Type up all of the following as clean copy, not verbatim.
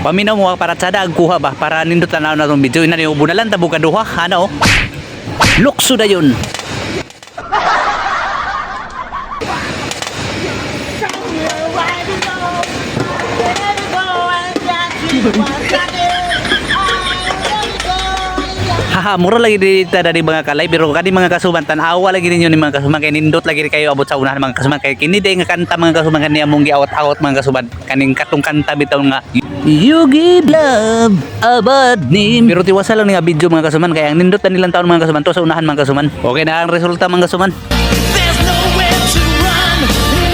Paminaw mo para sada agkuha ba para nindot tanaw na tong video ina ni ubo na lang tabo kaduha ano. Lukso da yun. Haha, mura lagi dito dari mga kalay pero kani mga kasuman tanawa lagi ninyo ni mga kasuman kay nindot lagi kayo abot sa unahan mga kasuman kay kini day nga kanta mga kasuman kani among giawat-awat mga kasuman kaning katong kanta bitaw nga You give love abad ni pero tiwasa lang nga video mga kasuman kay ang nindot na nilang taon mga kasuman to sa unahan mga kasuman okay na ang resulta mga kasuman. There's nowhere to run,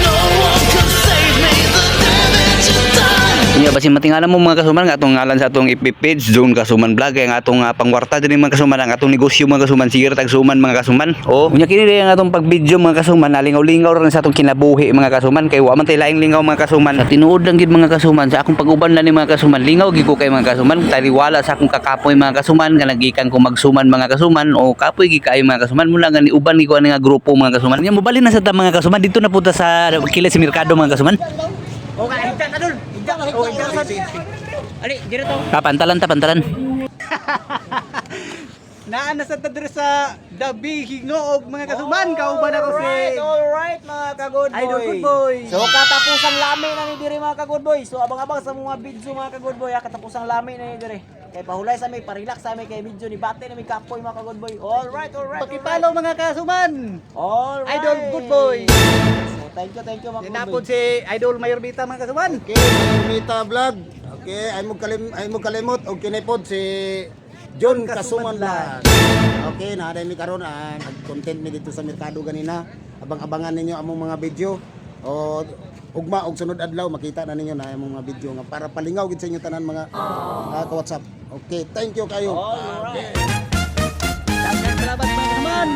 no one can save me. The damage is done. Iya basi matingala mo mga kasuman nga atong ngalan sa atong FB page Zone Kasuman Vlog kay nga atong pangwarta din mga kasuman ang atong negosyo mga kasuman sige tag suman mga kasuman. Oh, unya kini rin ang atong pag-video mga kasuman nalingaw-lingaw rin sa atong kinabuhi mga kasuman kay wa man tay laing lingaw mga kasuman. Sa tinuod lang gid mga kasuman sa akong pag-uban lang ni mga kasuman lingaw gid ko kay mga kasuman taliwala sa akong kakapoy mga kasuman nga nagikan ko magsuman mga kasuman o kapoy gid kay mga kasuman mula nga ni uban ni ko nga grupo mga kasuman. Unya mobalin na sa ta mga kasuman dito na punta sa kilid sa merkado mga kasuman. Okay, higda ka dun. Higda ka. Oh, higda ka. Ali, dito to. Pantalan. Naan na sa tadre sa Dabi Hingoog mga kasuman. Kauban ako si Alright mga ka-good boy. Idol Good Boy. So katapusang lami na ni diri mga ka-good boy. So abang-abang sa mga video mga ka-good boy, katapusang lami na ni diri. Kay pahulay sa may parelax sa may kay video ni bate na may kapoy mga ka-good boy. Alright. Pakipalo mga kasuman. Alright. Idol Good Boy. So thank you mga ka-good boy. Dinapod si Idol Mayor Bita mga kasuman. Okay, Mita Vlog. Okay, ay mo kalimot og kinipod si John Kasuman Vlog. Okay, na mi karon nag-content mi dito sa merkado ganina. Abang-abangan ninyo among mga video. O ugma og sunod adlaw makita na ninyo na among mga video nga para palingaw gid sa inyo tanan mga ka-WhatsApp. Okay, thank you kayo. Salamat mga kasuman.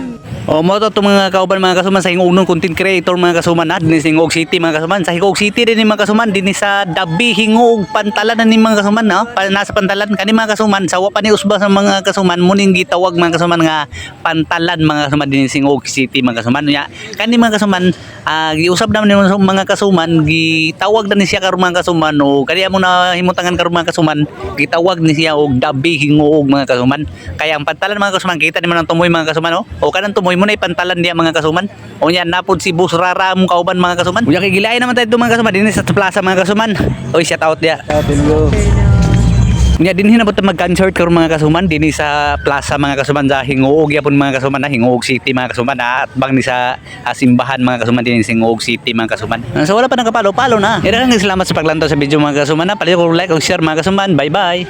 O mo to mga kauban mga kasuman sa hingunong content creator mga kasuman at dinhi sa Hingog City mga kasuman sa Hingog City din ni mga kasuman dinhi sa Dabi Hingog Pantalan na ni mga kasuman no nasa Pantalan kani mga kasuman sa wa pa ni usba sa mga kasuman muning gitawag mga kasuman nga Pantalan mga kasuman dinhi sa Hingog City mga kasuman nya kani mga kasuman giusab naman ni mga kasuman gitawag na ni siya karon mga kasuman o kani amo na himutangan karon mga kasuman gitawag ni siya og Dabi Hingog mga kasuman kaya ang Pantalan mga kasuman kita ni man ang tumoy mga kasuman o kanang tumoy mo na ipantalan diya mga kasuman. O nya napod si Bus Rara mong kauban mga kasuman. Unya kay gilaay naman tayo mga kasuman dinhi sa plaza mga kasuman. Oy shout out diya. Unya dinhi na po mag-concert karon mga kasuman dinhi sa plaza mga kasuman sa Hingoog yapon mga kasuman na Hingoog City mga kasuman at bang ni sa simbahan mga kasuman dinhi sa Hingoog City mga kasuman. So wala pa nakapalo-palo na. Ira kang salamat sa paglantaw sa video mga kasuman na. Pali ko like o share mga kasuman. Bye bye.